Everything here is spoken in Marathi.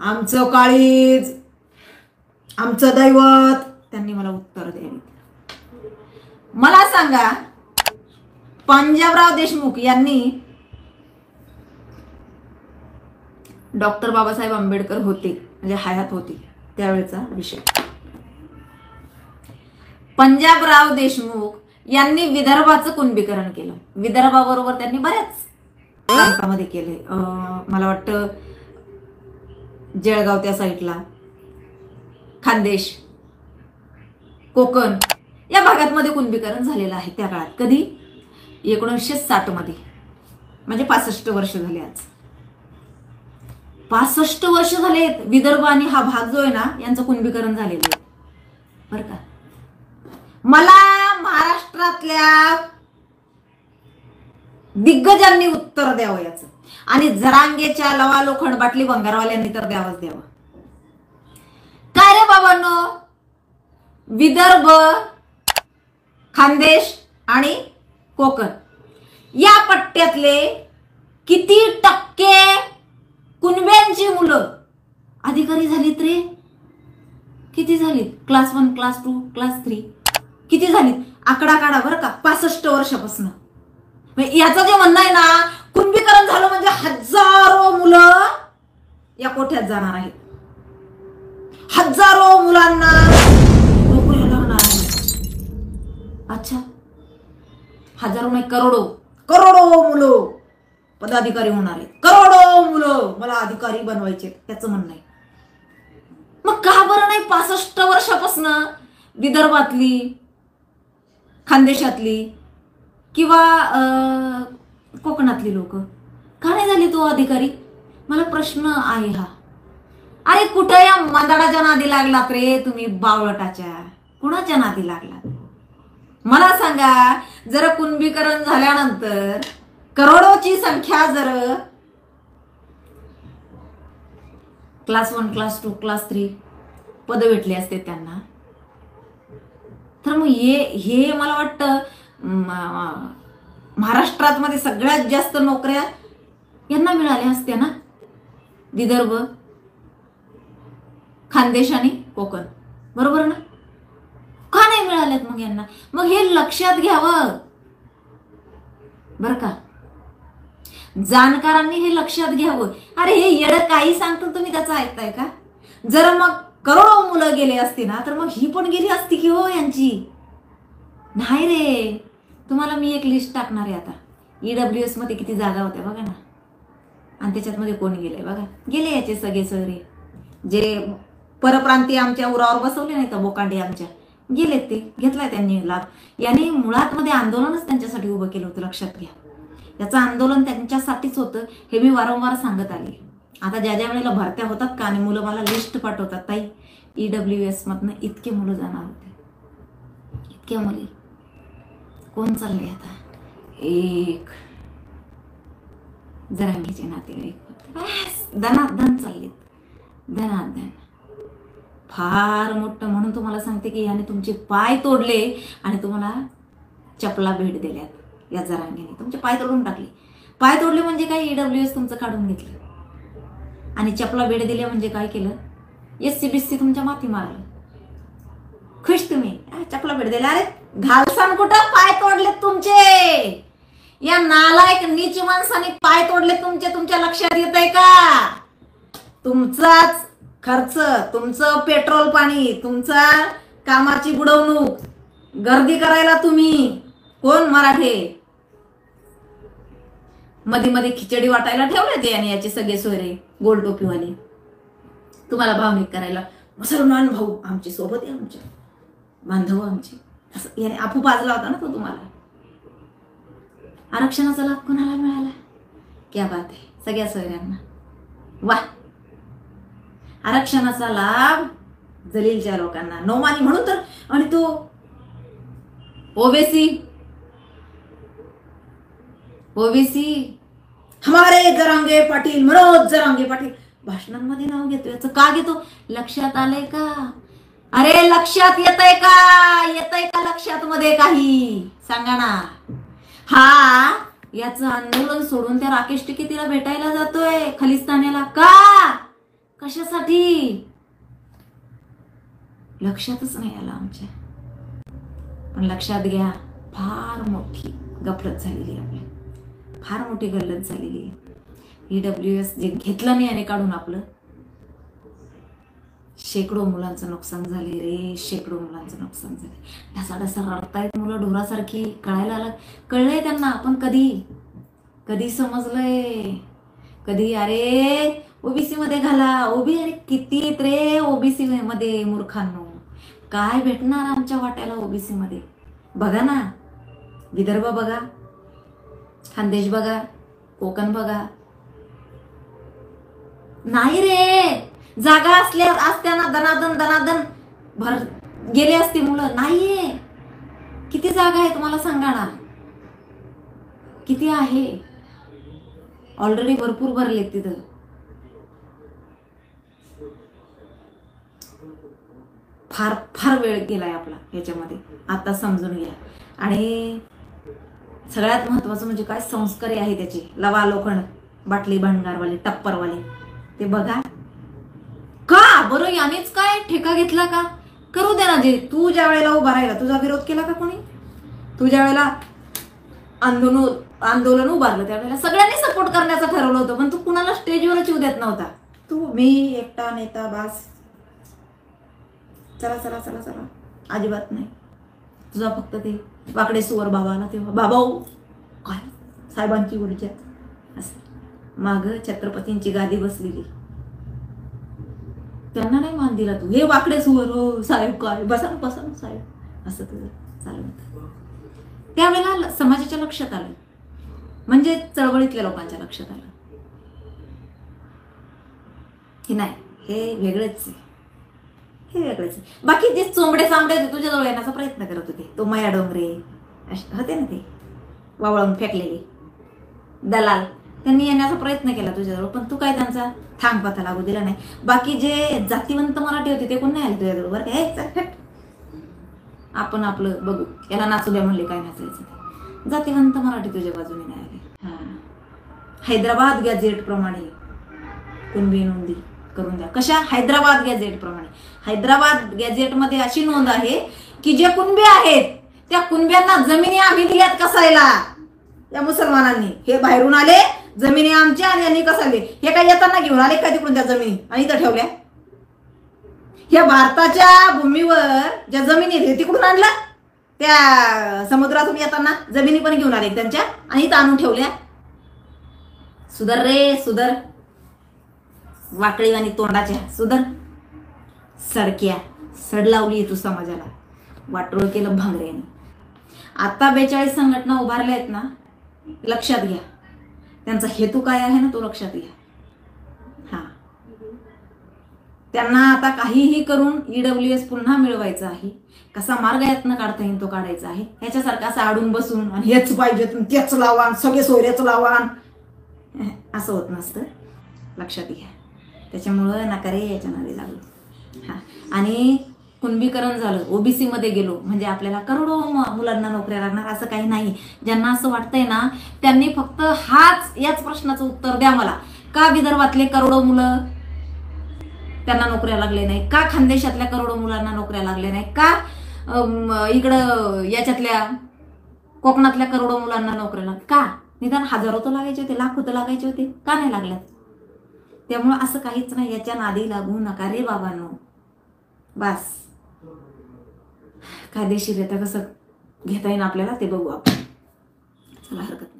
आमचं काळीज, आमचं दैवत, त्यांनी मला उत्तर द्यावी. मला सांगा, पंजाबराव देशमुख यांनी डॉक्टर बाबासाहेब आंबेडकर होते म्हणजे हयात होती त्यावेळेचा विषय. पंजाबराव देशमुख यांनी विदर्भाचं कुणबीकरण केलं. विदर्भाबरोबर त्यांनी बऱ्याच प्रांतामध्ये केले. मला वाटतं जळगाव त्या साईडला, खानदेश, कोकण या भागांमध्ये कुणबीकरण झालेलं आहे त्या काळात. कधी? 1960 मध्ये, म्हणजे 65 वर्ष झाले. आज 65 वर्ष झाले विदर्भ आणि हा भाग जो आहे ना यांचं कुणबीकरण झालेलं आहे बरं का. मला महाराष्ट्रातल्या दिग्गजांनी उत्तर द्यावं याचं, आणि जरांगेच्या लवा लोखंड बाटली भंगारवाल्यांनी तर द्यावंच द्यावं. काय रे बाबांनो, विदर्भ, खानदेश आणि कोकण या पट्ट्यातले किती टक्के कुणब्यांची मुलं अधिकारी झालीत रे? किती झालीत? क्लास 1, क्लास 2, क्लास 3 किती झालीत? आकडा काढा बरं का. 65 वर्षापासून याचं जे म्हणणं आहे ना, कुणबीकरण झालं म्हणजे हजारो मुलं या कोठ्यात जाणार आहेत, हजारो मुलांना नोकरी लागणार आहे. अच्छा, हजारो नाही, करोडो करोडो मुलं पदाधिकारी होणार आहेत. करोडो मुलं मला अधिकारी बनवायचे, त्याचं म्हणणं आहे. मग का बरं नाही 65 वर्षापासून विदर्भातली, खानदेशातली किंवा कोकणातली लोक का नाही झाली तो अधिकारी? मला प्रश्न आहे हा. अरे कुठं या मंदाडाच्या नादी लागलात रे तुम्ही, बावळटाच्या? कुणाच्या नादी लागलात? मला सांगा, जर कुणबीकरण झाल्यानंतर करोडोची संख्या जर क्लास 1, क्लास 2, क्लास 3 पद भेटले असते त्यांना, तर मग हे मला वाटतं महाराष्ट्रात मध्ये सगळ्यात जास्त नोकऱ्या यांना मिळाल्या असत्या ना. विदर्भ, खानदेश आणि कोकण, बरोबर ना? का नाही मिळाल्यात मग यांना? मग हे लक्षात घ्यावं बर का, जाणकारांनी हे लक्षात घ्यावं. अरे हे येडं काही सांगतो तुम्ही, त्याचं ऐकताय का? जर मग करोडो मुलं गेले असते ना, तर मग ही पण गेली असती की हो यांची. नाही रे, तुम्हाला मी एक लिस्ट टाकणार आहे आता. EWS मध्ये किती जागा होत्या बघा ना, आणि त्याच्यात मध्ये कोण गेले बघा. गेले याचे सगळे सगळे जे परप्रांतीय आमच्या उरावर बसवले नाही तर बोकांडे आमच्या, गेलेत ते, घेतलाय त्यांनी लाभ. याने मुळात मध्ये आंदोलनच त्यांच्यासाठी उभं केलं होतं, लक्षात घ्या. याचं आंदोलन त्यांच्यासाठीच होतं, हे मी वारंवार सांगत आले. आता ज्या ज्या वेळेला भरत्या होतात का आणि मुलं मला लिस्ट पाठवतात, ताई EWS मधनं इतके मुलं जाणार होते, इतक्या मुली. कोण चालले आता? एक जरांगीचे नातेवाईक होते, बस धनाधन चाललेत, धनाधन. फार मोठं म्हणून तुम्हाला सांगते की याने तुमचे पाय तोडले आणि तुम्हाला चपला भेट दिल्यात. या जरांगीने तुमचे पाय तोडून टाकले. पाय तोडले म्हणजे काय? EWS तुमचं काढून घेतलं. आणि चपला भेट दिल्या म्हणजे काय केलं? SC-BSC तुमच्या माथी मारलं. खुश तुम्ही, चपला भेट दिल्या. अरे घालसान कुठं? पाय तोडले तुमचे. या नालायक नीच माणसाने पाय तोडले तुमचे. तुमच्या लक्षात येत आहे का? तुमचाच खर्च, तुमचं पेट्रोल पाणी, तुमचा कामाची बुडवणूक, गर्दी करायला तुम्ही कोण मराठे मध्ये मध्ये खिचडी वाटायला ठेवले ते, आणि याचे सगळे सोयरे गोल टोपीवाले तुम्हाला भावनिक करायला. मुसलमान भाऊ आमचे सोबत आहे, आमच्या बांधव आमचे, असं याने आपू पाजला होता ना तो तुम्हाला. आरक्षणाचा लाभ कोणाला मिळाला? क्या बात आहे, सगळ्या सोयऱ्यांना. वा, आरक्षणाचा लाभ जलीलच्या लोकांना, नोमानी म्हणून तर. आणि तो ओबीसी हमारे जरांगे पाटील, मनोज जरांगे पाटील भाषणांमध्ये नाव घेतो. याचं का घेतो? लक्षात आलंय का? अरे लक्षात येतंय का? येतंय का लक्षात मध्ये काही? सांगा ना. हा याचं आंदोलन सोडून त्या राकेश टिकेतीला भेटायला जातोय खलिस्तान्याला. का? कशासाठी? लक्षातच नाही आलं आमच्या. पण लक्षात घ्या, फार मोठी गफलत झालेली आहे आपली, फार मोठी गल्लत झालेली आहे. EWS जे घेतलं नाही आणि काढून आपलं, शेकडो मुलांचं नुकसान झाले रे, शेकडो मुलांचं नुकसान झाले. ढसाढसा रडतायत मुलं ढोरासारखी. कळलंय त्यांना, पण कधी समजलंय, कधी अरे ओबीसी मध्ये घाला. अरे किती आहेत रे ओबीसी मध्ये मूर्खांनो. काय भेटणार आमच्या वाट्याला ओबीसी मध्ये? बघा ना, विदर्भ बघा, खानदेश बघा, कोकण बघा. नाही रे, जागा असत्याना दनादन भर गेले असते मुलं. नाहीये. किती जागा आहे तुम्हाला सांगा ना, किती आहे? ऑलरेडी भरपूर भरले तिथं. फार फार वेळ गेलाय आपला याच्यामध्ये, आता समजून घ्या. आणि सगळ्यात महत्वाचं म्हणजे काय संस्कारी आहे त्याचे, लवा लोखंड बाटली भंगारवाले टप्परवाले ते बघा. का बरं यानेच काय ठेका घेतला का? करू दे ना. जे तू ज्या वेळेला उभा राहिला, तुझा विरोध केला का कोणी? तू ज्या वेळेला आंदोलन उभारलं त्यावेळेला सगळ्यांनी सपोर्ट करण्याचं ठरवलं होतं, पण तू कुणाला स्टेजवरच येऊ देत नव्हता. तू मी एकटा नेता बास, चला चला चला चला, अजिबात नाही. तुझा फक्त ते वाकडे सुवर बाबा आला तेव्हा, बाबा काय साहेबांची ऊर्जा असं माग छत्रपतींची गादी बसलेली, त्यांना नाही मान दिला तू. हे वाकडे सुवर, हो साहेब काय, बसा बसा साहेब, असं तुझं चालू होतं. त्यावेळेला समाजाच्या लक्षात आलं, म्हणजे चळवळीतल्या लोकांच्या लक्षात आलं की नाही हे वेगळंच आहे, हे वेगळंच आहे. बाकी जे चोंबडे सामडे तुझ्या जवळ येण्याचा प्रयत्न करत होते, तो माया डोंगरे होते ना ते वावळून फेकलेले दलाल, त्यांनी येण्याचा प्रयत्न केला तुझ्याजवळ, पण तू काय त्यांचा थांगपथा लागू दिला नाही. बाकी जे जातीवंत मराठी होते ते कोण नाही आले तुझ्याजवळ. बरं काय आपण आपलं बघू, याला नाचू द्या म्हणले, काय नाचायचं. जातीवंत मराठी तुझ्या बाजूने नाही आले. हैदराबाद गॅझेट प्रमाणे कुणबी नोंदी करून द्या. कशा? हैदराबाद गॅझेट प्रमाणे. हैदराबाद गॅझेट मध्ये अशी नोंद आहे की जे कुणबी आहेत त्या कुणब्यांना जमिनी आम्ही दिल्यात कसायला. या मुसलमानांनी हे बाहेरून आले, जमिनी आमच्या, आणि यांनी कसाले हे काय येताना घेऊन आले काय तिकडून त्या जमिनी आणि इथं ठेवल्या. या भारताच्या भूमीवर ज्या जमिनी आहेत तिकडून आणला, त्या समुद्रातून येताना जमिनी पण घेऊन आले त्यांच्या आणि इथं आणून ठेवल्या. सुधर रे सुधर, वाकडी आणि तोंडाच्या सुधर. सडक्या सड लावली तू समाजाला, वाटोळ केलं भांगऱ्याने. आता 42 संघटना उभारल्या आहेत ना, लक्षात घ्या त्यांचा हेतू काय आहे ना, तो लक्षात घ्या. त्यांना आता काहीही करून EWS पुन्हा मिळवायचं आहे. कसा मार्ग यातनं काढता येईल तो काढायचा आहे. ह्याच्यासारखं असं आडून बसून आणि हेच पाहिजे तेच लावान, सगळे सोयरेच लावान, असं होत नसतं, लक्षात घ्या. त्याच्यामुळं नाकारे याच्या नादी लागलो. आणि कुणबीकरण झालं, ओबीसी मध्ये गेलो म्हणजे आपल्याला करोडो मुलांना नोकऱ्या लागणार असं काही नाही. ज्यांना असं वाटतंय ना त्यांनी फक्त याच प्रश्नाचं उत्तर द्या मला, का विदर्भातले करोडो मुलं त्यांना नोकऱ्या लागले नाही, का खानदेशातल्या करोडो मुलांना नोकऱ्या लागल्या नाही, का इकडं याच्यातल्या कोकणातल्या करोडो मुलांना नोकऱ्या लागल्या, का निदान हजारो तर लागायचे होते, लाखो तर लागायचे होते, का नाही लागल्यात. त्यामुळे असं काहीच नाही, याच्या नादी लागू नका रे बाबांनो. बस कायदेशीर कसं घेता येईल आपल्याला ते बघू आपण. चला, हरकत नाही.